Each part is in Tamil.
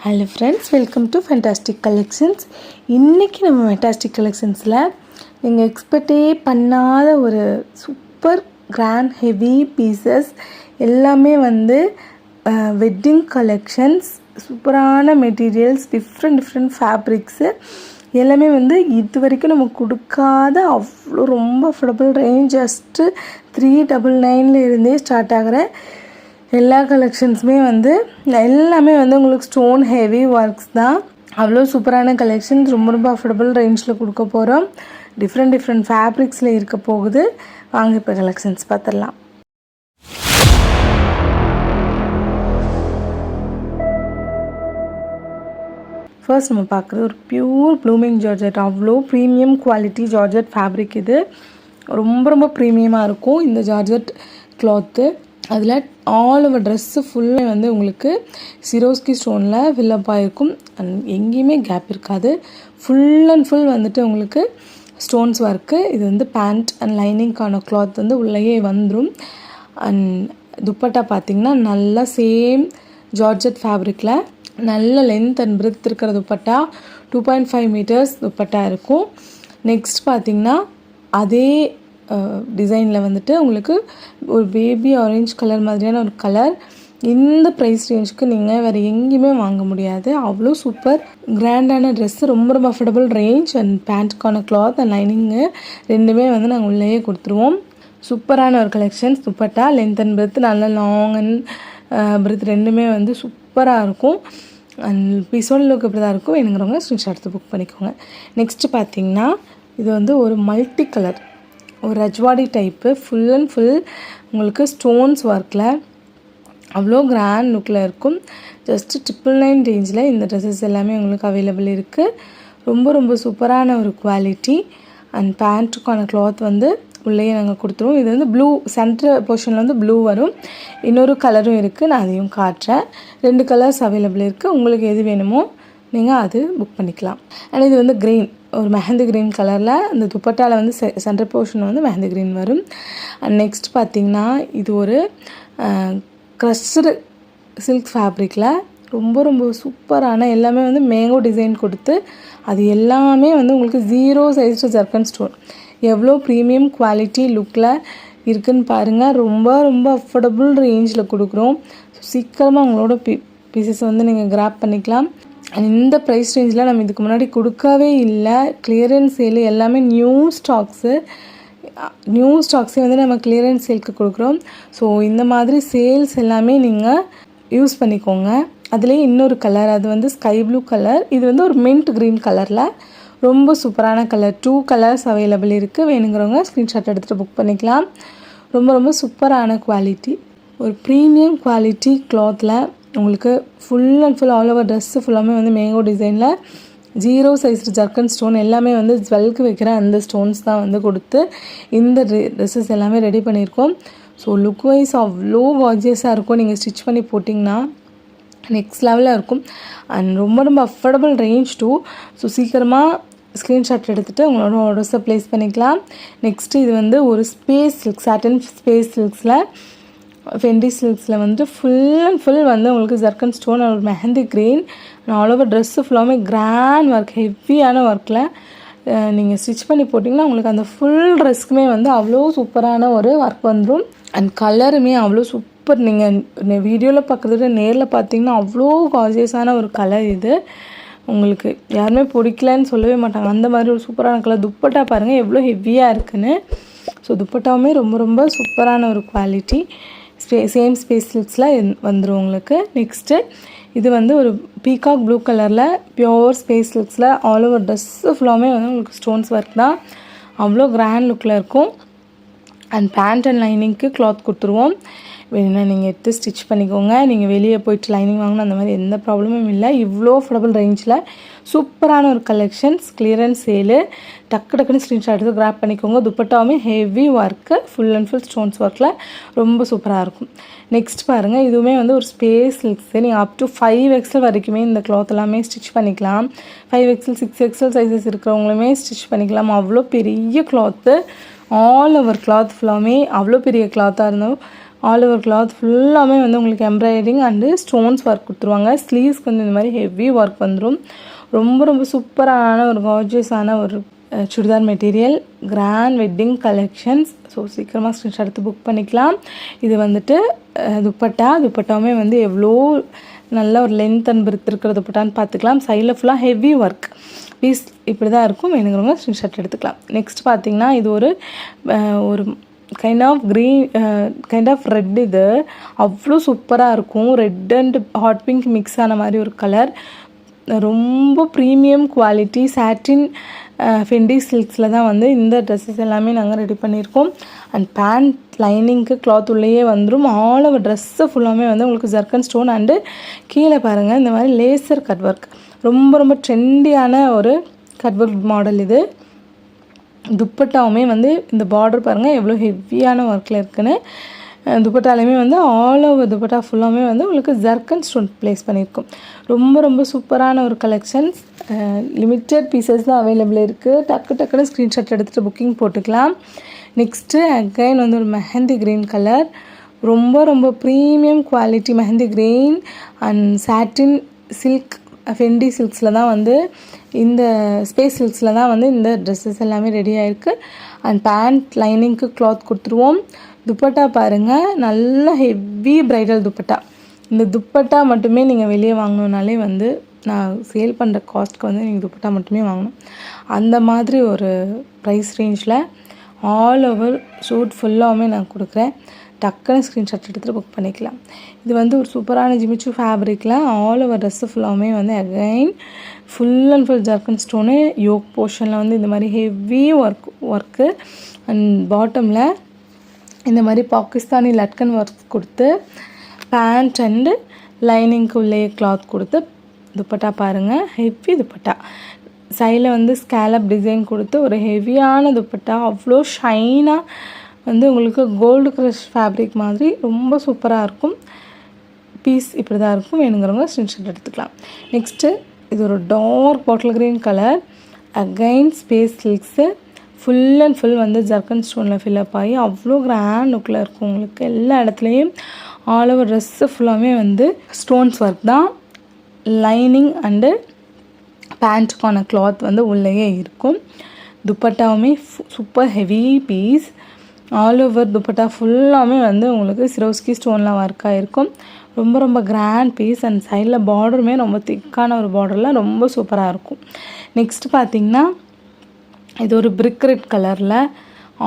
Hello friends, welcome to fantastic collections. இன்றைக்கி நம்ம ஃபேண்டாஸ்டிக் கலெக்ஷன்ஸில் நீங்கள் எக்ஸ்பெக்டே பண்ணாத ஒரு சூப்பர் கிராண்ட் ஹெவி பீசஸ் எல்லாமே வெட்டிங் கலெக்ஷன்ஸ், சூப்பரான மெட்டீரியல்ஸ், டிஃப்ரெண்ட் ஃபேப்ரிக்ஸு எல்லாமே இது வரைக்கும் நம்ம கொடுக்காத அவ்வளோ ரொம்ப அஃபோர்டபுள் ரேஞ்ச். ஜஸ்ட்டு 399 இருந்தே ஸ்டார்ட் ஆகிற எல்லா கலெக்ஷன்ஸுமே எல்லாமே உங்களுக்கு ஸ்டோன் ஹெவி ஒர்க்ஸ் தான். அவ்வளோ சூப்பரான கலெக்ஷன்ஸ், ரொம்ப அஃபோர்டபுள் ரேஞ்சில் கொடுக்க போகிறோம். டிஃப்ரெண்ட் ஃபேப்ரிக்ஸில் இருக்க போகுது. வாங்க இப்போ கலெக்ஷன்ஸ் பார்த்துடலாம். ஃபர்ஸ்ட் நம்ம பார்க்குறது ஒரு பியூர் ப்ளூமிங் ஜார்ஜெட். அவ்வளோ ப்ரீமியம் குவாலிட்டி ஜார்ஜெட் ஃபேப்ரிக். இது ரொம்ப ப்ரீமியமாக இருக்கும் இந்த ஜார்ஜெட் கிளாத்து. அதில் ஆல் ஓவர் ட்ரெஸ்ஸு ஃபுல்லாக உங்களுக்கு சிரோஸ்கி ஸ்டோனில் ஃபில்லப் ஆகிருக்கும். அண்ட் எங்கேயுமே கேப் இருக்காது. ஃபுல் அண்ட் ஃபுல் உங்களுக்கு ஸ்டோன்ஸ் ஒர்க்கு. இது பேண்ட் அண்ட் லைனிங்கான கிளாத் உள்ளேயே வந்துடும். அண்ட் துப்பட்டா பார்த்திங்கன்னா நல்லா சேம் ஜார்ஜெட் ஃபேப்ரிக்கில் நல்ல லென்த் அண்ட் பிரெத் இருக்கிற துப்பட்டா. 2.5 மீட்டர்ஸ் துப்பட்டா இருக்கும். நெக்ஸ்ட் பார்த்திங்கன்னா அதே டிசைனில் உங்களுக்கு ஒரு பேபி ஆரஞ்ச் கலர் மாதிரியான ஒரு கலர். இந்த ப்ரைஸ் ரேஞ்சுக்கு நீங்கள் வேறு எங்கேயுமே வாங்க முடியாது. அவ்வளோ சூப்பர் கிராண்டான ட்ரெஸ்ஸு, ரொம்ப அஃபோர்டபுள் ரேஞ்ச். அண்ட் பேண்ட்டுக்கான கிளாத் அண்ட் லைனிங்கு ரெண்டுமே நாங்கள் உள்ளேயே கொடுத்துருவோம். சூப்பரான ஒரு collections. Dupatta length and breadth நல்ல லாங் அண்ட் பிரெத் ரெண்டுமே சூப்பராக இருக்கும். அண்ட் பீஸோட லுக் இப்படி தான் இருக்கும். வேணுங்கிறவங்க ஸ்க்ரீன்ஷாட் எடுத்து புக் பண்ணிக்கோங்க. நெக்ஸ்ட்டு பார்த்திங்கன்னா இது ஒரு மல்டி கலர், ஒரு Rajwadi type, full and full உங்களுக்கு ஸ்டோன்ஸ் ஒர்க்கில் அவ்வளோ கிராண்ட் லுக்கில் இருக்கும். ஜஸ்ட்டு 999 ரேஞ்சில் இந்த ட்ரெஸ்ஸஸ் எல்லாமே உங்களுக்கு அவைலபிள் இருக்குது. ரொம்ப சூப்பரான ஒரு குவாலிட்டி. அண்ட் பேண்ட்டுக்கான கிளாத் உள்ளேயே நாங்கள் கொடுத்துருவோம். இது ப்ளூ சென்டர் போர்ஷனில் ப்ளூ வரும். இன்னொரு கலரும் இருக்குது, நான் அதையும் காட்டுறேன். 2 கலர்ஸ் அவைலபிள் இருக்குது. உங்களுக்கு எது வேணுமோ நீங்கள் அது புக் பண்ணிக்கலாம். அண்ட் இது க்ரீன், ஒரு மெஹந்தி க்ரீன் கலரில் இந்த துப்பட்டாவில் சென்டர் போர்ஷன் மெஹந்தி க்ரீன் வரும். அண்ட் நெக்ஸ்ட் பார்த்திங்கன்னா இது ஒரு க்ரஷ்டு சில்க் ஃபேப்ரிக்கில் ரொம்ப சூப்பரான எல்லாமே மேங்கோ டிசைன் கொடுத்து அது எல்லாமே உங்களுக்கு 0 சைஸ் ஜர்க்கன் ஸ்டோன். எவ்வளோ ப்ரீமியம் குவாலிட்டி லுக்கில் இருக்குதுன்னு பாருங்கள். ரொம்ப அஃபோர்டபுள் ரேஞ்சில் கொடுக்குறோம். சீக்கிரமாக உங்களோட பீசஸ் நீங்கள் கிராப் பண்ணிக்கலாம். இந்த ப்ரைஸ் ரேஞ்சில் நம்ம இதுக்கு முன்னாடி கொடுக்கவே இல்லை. கிளியரன்ஸ் சேல் எல்லாமே நியூ ஸ்டாக்ஸே நம்ம கிளியரன்ஸ் சேலுக்கு கொடுக்குறோம். ஸோ இந்த மாதிரி சேல்ஸ் எல்லாமே நீங்கள் யூஸ் பண்ணிக்கோங்க. அதுலேயே இன்னொரு கலர், அது ஸ்கை ப்ளூ கலர். இது ஒரு மின்ட் க்ரீன் கலரில் ரொம்ப சூப்பரான கலர். 2 கலர்ஸ் அவைலபிள் இருக்குது. வேணுங்கிறவங்க ஸ்க்ரீன்ஷாட் எடுத்துகிட்டு புக் பண்ணிக்கலாம். ரொம்ப சூப்பரான குவாலிட்டி, ஒரு ப்ரீமியம் குவாலிட்டி கிளாத்தில் உங்களுக்கு full and full all over dress ஃபுல்லாமே மேங்கோ டிசைனில் 0 சைஸ் ஜர்க்கன் ஸ்டோன் எல்லாமே ஜுவல்க்கு வைக்கிற அந்த ஸ்டோன்ஸ் தான் கொடுத்து இந்த ட்ரெஸ்ஸஸ் எல்லாமே ரெடி பண்ணியிருக்கோம். ஸோ லுக் வைஸ் அவ்வளோ கார்ஜியஸாக இருக்கும். நீங்கள் ஸ்டிச் பண்ணி போட்டிங்கன்னா நெக்ஸ்ட் லெவலில் இருக்கும். அண்ட் ரொம்ப அஃபோர்டபுள் ரேஞ்ச் டூ. ஸோ சீக்கிரமாக ஸ்க்ரீன்ஷாட் எடுத்துகிட்டு உங்களோட ஆர்டர்ஸை ப்ளேஸ் பண்ணிக்கலாம். நெக்ஸ்ட்டு இது ஒரு ஸ்பேஸ் சில்க், சாட்டன் ஸ்பேஸ் சில்க்ஸில், ஃபென்டி சில்க்ஸில் ஃபுல் அண்ட் ஃபுல் உங்களுக்கு ஜர்க்கன் ஸ்டோன் ஒரு mehndi green. All over dress ஃபுல்லாமே கிராண்ட் ஒர்க், ஹெவியான ஒர்க்கில் நீங்கள் ஸ்டிச் பண்ணி போட்டிங்கன்னா உங்களுக்கு அந்த ஃபுல் ட்ரெஸ்க்குமே அவ்வளோ சூப்பரான ஒரு ஒர்க் வந்துடும். அண்ட் கலருமே அவ்வளோ சூப்பர். நீங்கள் வீடியோவில் பார்க்குறத நேரில் பார்த்தீங்கன்னா அவ்வளோ கார்ஜியஸான ஒரு கலர். இது உங்களுக்கு யாருமே பிடிக்கலன்னு சொல்லவே மாட்டாங்க, அந்த மாதிரி ஒரு சூப்பரான கலர். துப்பட்டா பாருங்கள் எவ்வளோ ஹெவியாக இருக்குன்னு. ஸோ துப்பட்டாவுமே ரொம்ப சூப்பரான ஒரு குவாலிட்டி. சேம் ஸ்பேஸ் சில்க்ஸில் வந்துடும் உங்களுக்கு. நெக்ஸ்ட்டு இது ஒரு பீகாக் ப்ளூ கலரில் பியோர் ஸ்பேஸ் சில்க்ஸில் ஆல் ஓவர் ட்ரெஸ்ஸு ஃபுல்லாமே உங்களுக்கு ஸ்டோன்ஸ் ஒர்க் தான். அவ்வளோ கிராண்ட் லுக்கில் இருக்கும். அண்ட் பேண்ட் அண்ட் லைனிங்க்கு கிளாத் கொடுத்துருவோம். வேணுன்னா நீங்கள் எடுத்து ஸ்டிச் பண்ணிக்கோங்க. நீங்கள் வெளியே போய்ட்டு லைனிங் வாங்கணும் அந்த மாதிரி எந்த ப்ராப்ளமும் இல்லை. இவ்வளோ அஃபோர்டபுள் ரேஞ்சில் சூப்பரான ஒரு கலெக்ஷன்ஸ், கிளியரன்ஸ் சேலு. டக்குன்னு ஸ்க்ரீன்ஷாட் எடுத்து கிராப் பண்ணிக்கோங்க. துப்பட்டாவுமே heavy work, full and full stones ஒர்க்கில் ரொம்ப சூப்பராக இருக்கும். நெக்ஸ்ட் பாருங்கள், இதுவுமே ஒரு ஸ்பேஸ் சில்க்ஸு. நீங்கள் அப் டு 5XL வரைக்குமே இந்த கிளாத் எல்லாமே ஸ்டிச் பண்ணிக்கலாம். 5XL 6XL சைஸஸ் இருக்கிறவங்களுமே ஸ்டிச் பண்ணிக்கலாம். அவ்வளோ பெரிய கிளாத்து, ஆல் ஓவர் கிளாத் ஃபுல்லாமே அவ்வளோ பெரிய கிளாத்தாக இருந்தோம். ஆல் ஓவர் கிளாத் ஃபுல்லாமே வந்து உங்களுக்கு எம்ப்ராய்டரிங் அண்டு ஸ்டோன்ஸ் ஒர்க் கொடுத்துருவாங்க. ஸ்லீவ்ஸ்க்கு வந்து இந்த மாதிரி ஹெவி ஒர்க் வந்துடும். ரொம்ப ரொம்ப சூப்பரான ஒரு கார்ஜியஸான ஒரு churidar material, grand wedding collections. So சீக்கிரமாக ஸ்க்ரீன்ஷாட் எடுத்து புக் பண்ணிக்கலாம். இது வந்துட்டு துப்பட்டாவுமே வந்து எவ்வளோ நல்ல ஒரு லென்த் அண்ட் பிரெத் இருக்கிற துப்பட்டான்னு பார்த்துக்கலாம். சைடில் ஃபுல்லாக ஹெவி ஒர்க் பீஸ் இப்படி தான் இருக்கும். வேணுங்கிறவங்க ஸ்க்ரீன்ஷாட் எடுத்துக்கலாம். நெக்ஸ்ட் பார்த்திங்கன்னா இது ஒரு கைண்ட் ஆஃப் ரெட். இது அவ்வளோ சூப்பராக இருக்கும். Red and hot pink mix ஆன மாதிரி ஒரு கலர். ரொம்ப ப்ரீமியம் குவாலிட்டி சாட்டின் ஃபெண்டி சில்க்ஸில் தான் வந்து இந்த ட்ரெஸ்ஸஸ் எல்லாமே நாங்கள் ரெடி பண்ணியிருக்கோம். அண்ட் பேண்ட் லைனிங்க்கு கிளாத் உள்ளேயே வந்துடும். ஆல் ஓவர் ட்ரெஸ்ஸு ஃபுல்லாமே வந்து உங்களுக்கு ஜர்க்கன் ஸ்டோன் அண்டு கீழே பாருங்கள் இந்த மாதிரி லேசர் கட் ஒர்க். ரொம்ப ரொம்ப ட்ரெண்டியான ஒரு கட் ஒர்க் மாடல் இது. துப்பட்டாவுமே வந்து இந்த பார்டர் பாருங்கள் எவ்வளோ ஹெவியான ஒர்க்கில் இருக்குன்னு. துப்பட்டாலையுமே வந்து ஆல் ஓவர் துப்பட்டா ஃபுல்லாமே வந்து உங்களுக்கு ஜர்க்கன் ஸ்டோன் ப்ளேஸ் பண்ணியிருக்கோம். ரொம்ப ரொம்ப சூப்பரான ஒரு கலெக்ஷன்ஸ். லிமிட்டட் பீசஸ் தான் அவைலபிள் இருக்குது. டக்குன்னு ஸ்க்ரீன்ஷாட் எடுத்துகிட்டு புக்கிங் போட்டுக்கலாம். நெக்ஸ்ட்டு அகைன் வந்து ஒரு மெஹந்தி க்ரீன் கலர். ரொம்ப ரொம்ப premium quality mehndi green and satin silk Fendi சில்க்ஸில் தான் வந்து இந்த ஸ்பேஸ் சில்க்ஸில் தான் வந்து இந்த ட்ரெஸ்ஸஸ் எல்லாமே ரெடி ஆகிருக்கு. அண்ட் பேண்ட் லைனிங்க்கு கிளாத் கொடுத்துருவோம். துப்பட்டா பாருங்கள், நல்ல ஹெவி ப்ரைடல் துப்பட்டா. இந்த துப்பட்டா மட்டுமே நீங்கள் வெளியே வாங்கணுன்னாலே வந்து நான் சேல் பண்ணுற காஸ்ட்க்கு வந்து நீங்கள் துப்பட்டா மட்டுமே வாங்கணும். அந்த மாதிரி ஒரு ப்ரைஸ் ரேஞ்சில் ஆல் ஓவர் ஷூட் ஃபுல்லாகவுமே நான் கொடுக்குறேன். டக்குன்னு ஸ்க்ரீன்ஷாட் எடுத்துகிட்டு புக் பண்ணிக்கலாம். இது வந்து ஒரு சூப்பரான ஜிமிச்சு ஃபேப்ரிக்கில் ஆல் ஓவர் ட்ரெஸ்ஸு ஃபுல்லாகவுமே வந்து again full and full zircon stone. Yoke போர்ஷனில் வந்து இந்த மாதிரி ஹெவி ஒர்க்கு அண்ட் பாட்டமில் இந்த மாதிரி பாகிஸ்தானி லட்கன் ஒர்க் கொடுத்து பேண்ட் அண்டு லைனிங்க்கு உள்ளே கிளாத் கொடுத்து துப்பட்டா பாருங்கள் ஹெவி துப்பட்டா. சைடில் வந்து ஸ்கேலப் டிசைன் கொடுத்து ஒரு ஹெவியான துப்பட்டா. அவ்வளோ ஷைனாக வந்து உங்களுக்கு கோல்டு க்ரஷ் ஃபேப்ரிக் மாதிரி ரொம்ப சூப்பராக இருக்கும். பீஸ் இப்படி தான் இருக்கும். வேணுங்கிறவங்க ஸ்க்ரீன்ஷாட் எடுத்துக்கலாம். நெக்ஸ்ட்டு இது ஒரு dark bottle green colour. Again space silks full and full வந்து ஜர்க்கன் ஸ்டோனில் ஃபில்லப் ஆகி அவ்வளோ கிராண்ட் லுக்கில் இருக்கும். உங்களுக்கு எல்லா இடத்துலையும் ஆல் ஓவர் ட்ரெஸ்ஸு ஃபுல்லாமே வந்து ஸ்டோன்ஸ் ஒர்க் தான். லைனிங் அண்டு பேண்ட்டுக்கான கிளாத் வந்து உள்ளேயே இருக்கும். துப்பட்டாவுமே super heavy piece. All over dupatta ஃபுல்லாமே வந்து உங்களுக்கு சிரோஸ்கி ஸ்டோன்லாம் ஒர்க் ஆகிருக்கும். ரொம்ப ரொம்ப கிராண்ட் பீஸ். அண்ட் சைடில் பார்டருமே ரொம்ப திக்கான ஒரு பார்டரில் ரொம்ப சூப்பராக இருக்கும். நெக்ஸ்ட் பார்த்திங்கன்னா இது ஒரு பிரிக் ரெட் கலரில்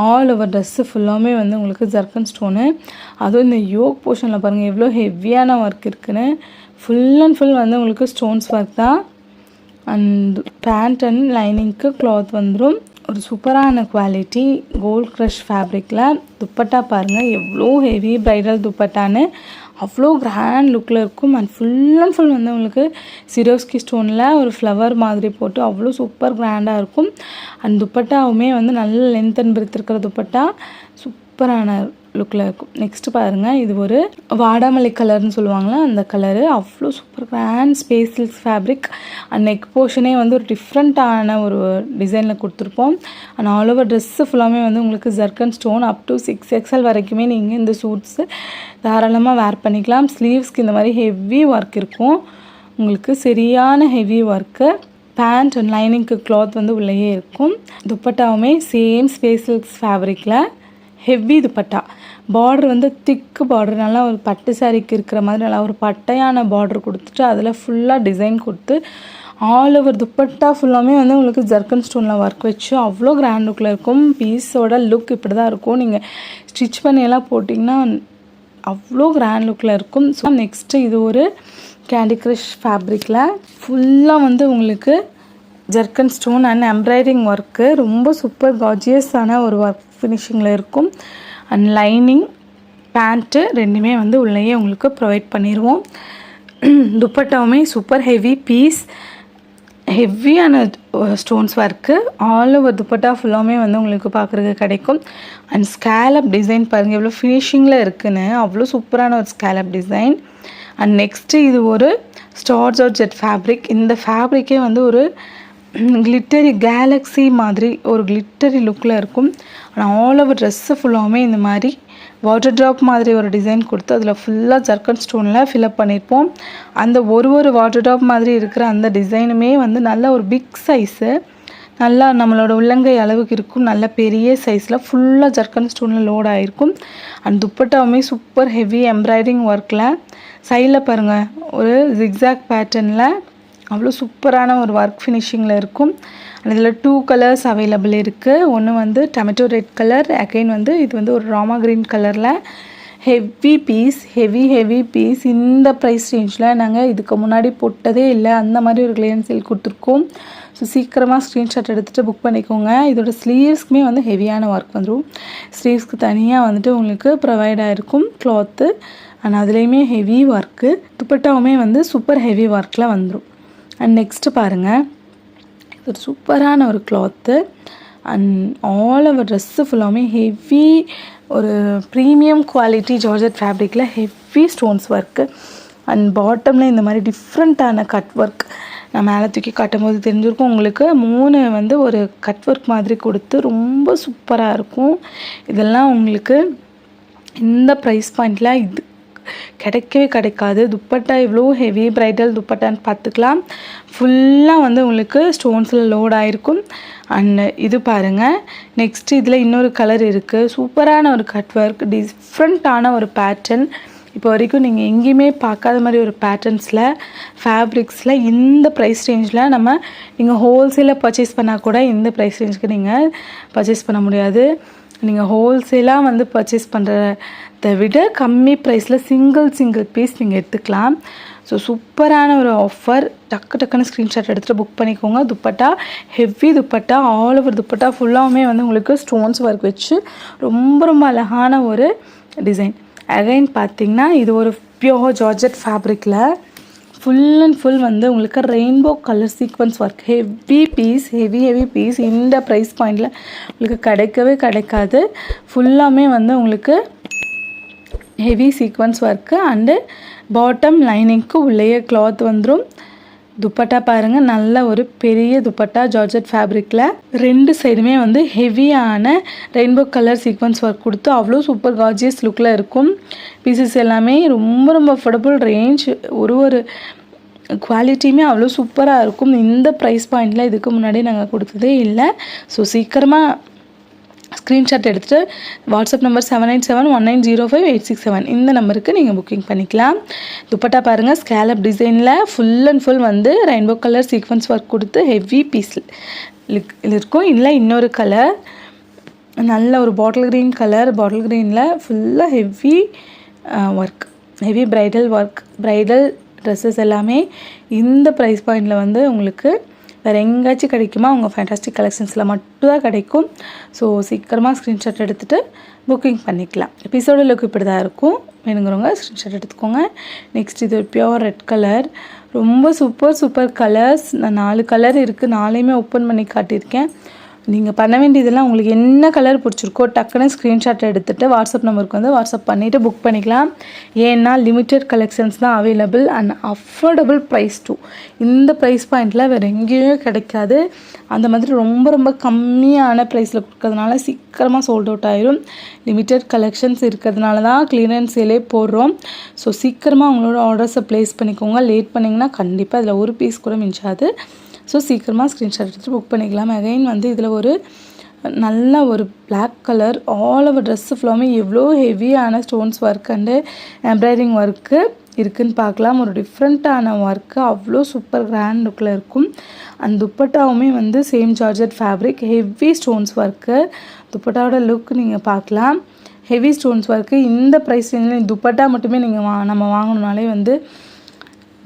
ஆல் ஓவர் ட்ரெஸ்ஸு ஃபுல்லாமே வந்து உங்களுக்கு ஜர்க்கன் ஸ்டோனு. அதுவும் இந்த யோக் போர்ஷனில் பாருங்கள் எவ்வளோ ஹெவியான ஒர்க் இருக்குன்னு. ஃபுல் அண்ட் ஃபுல் வந்து உங்களுக்கு ஸ்டோன்ஸ் ஒர்க் தான். அண்ட் பேண்ட் அண்ட் லைனிங்க்கு கிளாத் வந்துடும். ஒரு சூப்பரான குவாலிட்டி கோல்ட் க்ரஷ் ஃபேப்ரிக்கில். துப்பட்டா பாருங்கள் எவ்வளோ ஹெவி ப்ரைடல் துப்பட்டான்னு அவ்வளோ கிராண்ட் லுக்கில் இருக்கும். அண்ட் ஃபுல் வந்து உங்களுக்கு சிரோஸ்கி ஸ்டோனில் ஒரு ஃப்ளவர் மாதிரி போட்டு அவ்வளோ சூப்பர் கிராண்டாக இருக்கும். அண்ட் துப்பட்டாவுமே வந்து நல்ல லென்த் அண்ட் பிரெத் இருக்கிற துப்பட்டா சூப்பரான லுக்கில் இருக்கும். நெக்ஸ்ட்டு பாருங்கள் இது ஒரு வாடாமல்லி கலர்னு சொல்லுவாங்களா அந்த கலரு. அவ்வளோ super grand space silk fabric. And neck போர்ஷனே வந்து ஒரு டிஃப்ரெண்ட்டான ஒரு டிசைனில் கொடுத்துருப்போம். அண்ட் ஆல் ஓவர் ட்ரெஸ்ஸு ஃபுல்லாமே வந்து உங்களுக்கு zircon stone up to 6XL வரைக்குமே நீங்கள் இந்த சூட்ஸு தாராளமாக வேர் பண்ணிக்கலாம். ஸ்லீவ்ஸ்க்கு இந்த மாதிரி ஹெவி ஒர்க் இருக்கும். உங்களுக்கு சரியான ஹெவி ஒர்க்கு. பேண்ட் அண்ட் லைனிங்க்கு கிளாத் வந்து உள்ளேயே இருக்கும். துப்பட்டாவுமே சேம் ஸ்பேஸ் சில்க்ஸ் ஃபேப்ரிக்கில் ஹெவி துப்பட்டா. பார்டர் வந்து திக்கு பார்டர், நல்லா ஒரு பட்டு சாரிக்கு இருக்கிற மாதிரி நல்லா ஒரு பட்டையான பார்டர் கொடுத்துட்டு அதில் ஃபுல்லாக டிசைன் கொடுத்து ஆல் ஓவர் துப்பட்டா ஃபுல்லாமே வந்து உங்களுக்கு ஜர்க்கன் ஸ்டோனில் ஒர்க் வச்சு அவ்வளோ கிராண்ட் லுக்கில் இருக்கும். பீஸோட லுக் இப்படி தான் இருக்கும். நீங்கள் ஸ்டிச் பண்ணியெல்லாம் போட்டிங்கன்னா அவ்வளோ கிராண்ட் லுக்கில் இருக்கும். ஸோ நெக்ஸ்ட்டு இது ஒரு கேண்டி க்ரஷ் ஃபேப்ரிக்கில் ஃபுல்லாக வந்து உங்களுக்கு zircon stone and embroidering work ரொம்ப சூப்பர் கார்ஜியஸான ஒரு ஒர்க் ஃபினிஷிங்கில் இருக்கும். அண்ட் லைனிங் பேண்ட்டு ரெண்டுமே வந்து உள்ளேயே உங்களுக்கு ப்ரொவைட் பண்ணிடுவோம். துப்பட்டாவுமே சூப்பர் ஹெவி பீஸ், ஹெவியான stones work. All over dupatta ஃபுல்லாமே வந்து உங்களுக்கு பார்க்குறதுக்கு கிடைக்கும். அண்ட் ஸ்கேலப் டிசைன் பாருங்கள் எவ்வளோ ஃபினிஷிங்கில் இருக்குன்னு. அவ்வளோ சூப்பரான ஒரு ஸ்கேலப் டிசைன். அண்ட் நெக்ஸ்ட்டு இது ஒரு ஸ்டார் ஜார்ஜெட் ஃபேப்ரிக். இந்த ஃபேப்ரிக்கே வந்து ஒரு கிளிட்டரி கேலக்ஸி மாதிரி ஒரு கிளிட்டரி லுக்கில் இருக்கும். ஆனால் ஆல் ஓவர் ட்ரெஸ்ஸு ஃபுல்லாமே இந்த மாதிரி வாட்டர் ட்ராப் மாதிரி ஒரு டிசைன் கொடுத்து அதில் ஃபுல்லாக ஜர்க்கன் ஸ்டோனில் ஃபில்அப் பண்ணியிருப்போம். அந்த ஒரு வாட்டர் ட்ராப் மாதிரி இருக்கிற அந்த டிசைனுமே வந்து நல்ல ஒரு பிக் சைஸு, நல்லா நம்மளோட உள்ளங்கை அளவுக்கு இருக்கும். நல்ல பெரிய சைஸில் ஃபுல்லாக ஜர்க்கன் ஸ்டோனில் லோட் ஆகிருக்கும். அண்ட் துப்பட்டாவுமே சூப்பர் ஹெவி எம்ப்ராய்டிங் ஒர்க்கில் சைடில் பாருங்கள் ஒரு ஜிக்ஸாக் பேட்டர்னில் அவ்வளோ சூப்பரான ஒரு ஒர்க் ஃபினிஷிங்கில் இருக்கும். இதில் 2 கலர்ஸ் அவைலபிள் இருக்குது. ஒன்று வந்து டொமேட்டோ ரெட் கலர், அகைன் வந்து இது வந்து ஒரு ராமா க்ரீன் கலரில் ஹெவி பீஸ். இந்த ப்ரைஸ் ரேஞ்சில் நாங்கள் இதுக்கு முன்னாடி போட்டதே இல்லை, அந்த மாதிரி ஒரு கிளியரன்ஸ் சேல் கொடுத்துருக்கோம். ஸோ சீக்கிரமாக ஸ்க்ரீன்ஷாட் எடுத்துகிட்டு புக் பண்ணிக்கோங்க. இதோட ஸ்லீவ்ஸ்க்குமே வந்து ஹெவியான ஒர்க் வந்துடும். ஸ்லீவ்ஸ்க்கு தனியாக வந்துட்டு உங்களுக்கு ப்ரொவைட் ஆகிருக்கும் கிளாத்து. அண்ட் அதுலேயுமே ஹெவி ஒர்க்கு. துப்பட்டாவுமே வந்து சூப்பர் ஹெவி ஒர்க்கில் வந்துடும். அண்ட் நெக்ஸ்ட்டு பாருங்கள், இது ஒரு சூப்பரான ஒரு cloth. And all over dress ஃபுல்லாமே ஹெவி ஒரு ப்ரீமியம் குவாலிட்டி ஜார்ஜெட் ஃபேப்ரிக்கில் ஹெவி ஸ்டோன்ஸ் ஒர்க்கு. அண்ட் பாட்டமில் இந்த மாதிரி டிஃப்ரெண்ட்டான கட் ஒர்க் நான் மேலே தூக்கி காட்டும் போது தெரிஞ்சிருக்கும் உங்களுக்கு. 3 வந்து ஒரு கட் ஒர்க் மாதிரி கொடுத்து ரொம்ப சூப்பராக இருக்கும். இதெல்லாம் உங்களுக்கு இந்த ப்ரைஸ் பாயிண்டில் இது கிடைக்காது. துப்பட்டா இவ்வளோ ஹெவி பிரைடல் துப்பட்டான்னு பார்த்துக்கலாம். ஃபுல்லாக வந்து உங்களுக்கு ஸ்டோன்ஸில் லோட் ஆகிருக்கும். அண்ட் இது பாருங்கள், நெக்ஸ்ட்டு இதில் இன்னொரு கலர் இருக்குது. சூப்பரான ஒரு கட் ஒர்க், டிஃப்ரெண்ட்டான ஒரு பேட்டர்ன். இப்போ வரைக்கும் நீங்கள் எங்கேயுமே பார்க்காத மாதிரி ஒரு பேட்டர்ன்ஸில் ஃபேப்ரிக்ஸில் இந்த ப்ரைஸ் ரேஞ்சில் நீங்கள் ஹோல்சேலாக பர்ச்சேஸ் பண்ணால் கூட இந்த ப்ரைஸ் ரேஞ்சுக்கு நீங்கள் பர்ச்சேஸ் பண்ண முடியாது. நீங்கள் ஹோல்சேலாக வந்து பர்ச்சேஸ் பண்ணுறதை விட கம்மி ப்ரைஸில் சிங்கிள் பீஸ் நீங்கள் எடுத்துக்கலாம். ஸோ சூப்பரான ஒரு ஆஃபர். டக்குன்னு ஸ்க்ரீன்ஷாட் எடுத்துகிட்டு புக் பண்ணிக்கோங்க. Dupatta heavy dupatta, all over dupatta ஃபுல்லாகவுமே வந்து உங்களுக்கு ஸ்டோன்ஸ் ஒர்க் வச்சு ரொம்ப அழகான ஒரு டிசைன். அகைன் பார்த்திங்கன்னா இது ஒரு பியோர் ஜார்ஜெட் ஃபேப்ரிக்கில் ஃபுல் அண்ட் ஃபுல் வந்து உங்களுக்கு rainbow colour sequins work. Heavy piece இந்த ப்ரைஸ் பாயிண்டில் உங்களுக்கு கிடைக்காது. ஃபுல்லாமே வந்து உங்களுக்கு heavy sequins work. And bottom லைனிங்க்கு உள்ளேயே கிளாத் வந்துடும். துப்பட்டா பாருங்கள், நல்ல ஒரு பெரிய துப்பட்டா ஜார்ஜெட் ஃபேப்ரிக்கில் 2 சைடுமே வந்து ஹெவியான ரெயின்போ கலர் சீக்வன்ஸ் ஒர்க் கொடுத்து அவ்வளோ சூப்பர் கார்ஜியஸ் லுக்கில் இருக்கும். பீசஸ் எல்லாமே ரொம்ப அஃபோர்டபுள் ரேஞ்ச். ஒரு குவாலிட்டியுமே அவ்வளோ சூப்பராக இருக்கும். இந்த ப்ரைஸ் பாயிண்டில் இதுக்கு முன்னாடி நாங்கள் கொடுத்ததே இல்லை. ஸோ சீக்கிரமாக ஸ்க்ரீன்ஷாட் எடுத்துகிட்டு வாட்ஸ்அப் நம்பர் 7871905867 இந்த நம்பருக்கு நீங்கள் புக்கிங் பண்ணிக்கலாம். துப்பட்டா பாருங்கள், ஸ்கேலப் டிசைனில் ஃபுல் அண்ட் ஃபுல் வந்து ரெயின்போ கலர் சீக்வன்ஸ் ஒர்க் கொடுத்து ஹெவி பீஸில் இருக்கும். இல்லை இன்னொரு கலர் நல்ல ஒரு பாட்டில் க்ரீனில் ஃபுல்லாக heavy work, heavy bridal work. Bridal dresses எல்லாமே இந்த ப்ரைஸ் பாயிண்டில் வந்து உங்களுக்கு வேறு எங்கேயாச்சும் கிடைக்குமா? உங்கள் ஃபேண்டாஸ்டிக் கலெக்ஷன்ஸில் மட்டும்தான் கிடைக்கும். ஸோ சீக்கிரமாக ஸ்க்ரீன்ஷாட் எடுத்துகிட்டு புக்கிங் பண்ணிக்கலாம். எபிசோட லுக் இப்படி தான் இருக்கும். வேணுங்கிறவங்க ஸ்க்ரீன்ஷாட் எடுத்துக்கோங்க. நெக்ஸ்ட் இது ஒரு பியோர் ரெட் கலர். ரொம்ப சூப்பர் கலர்ஸ். நான் 4 கலர் இருக்குது, 4யுமே ஓப்பன் பண்ணி காட்டியிருக்கேன். நீங்கள் பண்ண வேண்டியதெல்லாம் உங்களுக்கு என்ன கலர் பிடிச்சிருக்கோ டக்குன்னு ஸ்க்ரீன்ஷாட் எடுத்துகிட்டு வாட்ஸ்அப் நம்பருக்கு வந்து வாட்ஸ்அப் பண்ணிவிட்டு புக் பண்ணிக்கலாம். ஏன்னா லிமிட்டட் கலெக்ஷன்ஸ் தான் available and affordable price too. இந்த ப்ரைஸ் பாயிண்டில் வேறு எங்கேயுமே கிடைக்காது. அந்த மாதிரி ரொம்ப கம்மியான ப்ரைஸில் கொடுக்கறதுனால சீக்கிரமாக சோல்ட் அவுட் ஆயிரும். லிமிட்டட் கலெக்ஷன்ஸ் இருக்கிறதுனால தான் கிளியரன்ஸ் சேலே போடுறோம். ஸோ சீக்கிரமாக உங்களோட ஆர்டர்ஸை ப்ளேஸ் பண்ணிக்கோங்க. லேட் பண்ணிங்கன்னா கண்டிப்பாக அதில் ஒரு பீஸ் கூட மிஞ்சாது. ஸோ சீக்கிரமாக ஸ்க்ரீன்ஷாட் எடுத்து புக் பண்ணிக்கலாம். அகைன் வந்து இதில் ஒரு நல்ல ஒரு black colour all over dress ஃபுல்லாமே எவ்வளோ ஹெவியான stones work and embroidery work இருக்குதுன்னு பார்க்கலாம். ஒரு டிஃப்ரெண்ட்டான ஒர்க்கு அவ்வளோ சூப்பர் கிராண்ட் லுக்கில் இருக்கும். அந்த துப்பட்டாவுமே வந்து same georgette fabric, heavy stones work. துப்பட்டாவோட லுக் நீங்கள் பார்க்கலாம். Heavy stones work. இந்த ப்ரைஸ் ரேஞ்சில் துப்பட்டா மட்டுமே நீங்கள் நம்ம வாங்கணுனாலே வந்து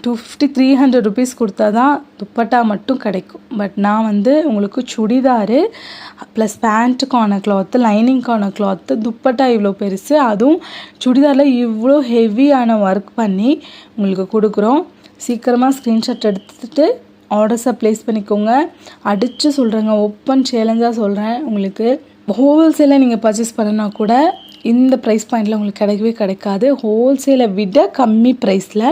250-300 ருபீஸ் கொடுத்தா தான் துப்பட்டா மட்டும் கிடைக்கும். பட் நான் வந்து உங்களுக்கு சுடிதாரு ப்ளஸ் பேண்ட்டுக்கான கிளாத்து, லைனிங்க்கான கிளாத்து, துப்பட்டா இவ்வளோ பெருசு, அதுவும் சுடிதாரில் இவ்வளோ ஹெவியான ஒர்க் பண்ணி உங்களுக்கு கொடுக்குறோம். சீக்கிரமாக ஸ்க்ரீன்ஷாட் எடுத்துகிட்டு ஆர்டர்ஸை ப்ளேஸ் பண்ணிக்கோங்க. அடித்து சொல்கிறேங்க, ஓப்பன் சேலஞ்சாக சொல்கிறேன். உங்களுக்கு ஹோல்சேலாக நீங்கள் பர்ச்சேஸ் பண்ணனா கூட இந்த ப்ரைஸ் பாயிண்டில் உங்களுக்கு கிடைக்காது. ஹோல்சேலை விட கம்மி ப்ரைஸில்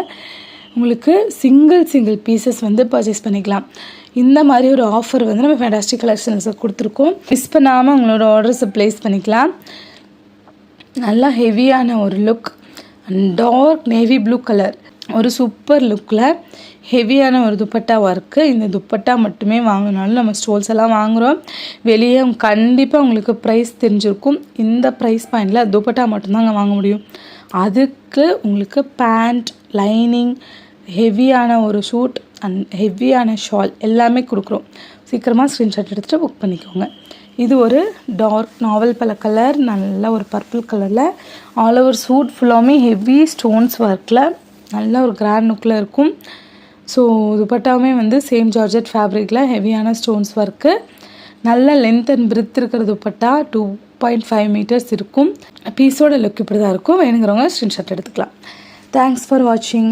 உங்களுக்கு சிங்கிள் பீசஸ் வந்து பர்ச்சேஸ் பண்ணிக்கலாம். இந்த மாதிரி ஒரு ஆஃபர் வந்து நம்ம ஃபேண்டாஸ்டிக் கலெக்ஷன்ஸை கொடுத்துருக்கோம். மிஸ் பண்ணாமல் உங்களோட ஆர்டர்ஸை ப்ளேஸ் பண்ணிக்கலாம். நல்லா ஹெவியான ஒரு look and dark navy blue colour ஒரு சூப்பர் லுக்கில் ஹெவியான ஒரு துப்பட்டா ஒர்க்கு. இந்த துப்பட்டா மட்டுமே வாங்கினாலும் நம்ம ஸ்டோல்ஸ் எல்லாம் வாங்குகிறோம். வெளியே கண்டிப்பாக உங்களுக்கு ப்ரைஸ் தெரிஞ்சிருக்கும். இந்த ப்ரைஸ் பாயிண்டில் துப்பட்டா மட்டும்தாங்க வாங்க முடியும். அதுக்கு உங்களுக்கு பேண்ட், லைனிங், ஹெவியான ஒரு ஷூட் அண்ட் ஹெவியான ஷால் எல்லாமே கொடுக்குறோம். சீக்கிரமாக ஸ்க்ரீன்ஷாட் எடுத்துகிட்டு புக் பண்ணிக்கோங்க. இது ஒரு டார்க் நாவல் பல கலர், நல்ல ஒரு பர்பிள் கலரில் ஆல் ஓவர் சூட் ஃபுல்லாமே ஹெவி ஸ்டோன்ஸ் ஒர்க்கில் நல்ல ஒரு கிராண்ட் லுக்கில் இருக்கும். ஸோ துப்பட்டாவுமே வந்து சேம் ஜார்ஜெட் ஃபேப்ரிக்கில் ஹெவியான ஸ்டோன்ஸ் ஒர்க்கு, நல்ல லென்த் அண்ட் பிரித் இருக்கிற துப்பட்டா 2.5 மீட்டர்ஸ் இருக்கும். பீஸோட லுக் இப்படி தான் இருக்கும். வேணுங்கிறவங்க ஸ்க்ரீன்ஷாட் எடுத்துக்கலாம். தேங்க்ஸ் ஃபார் வாட்சிங்.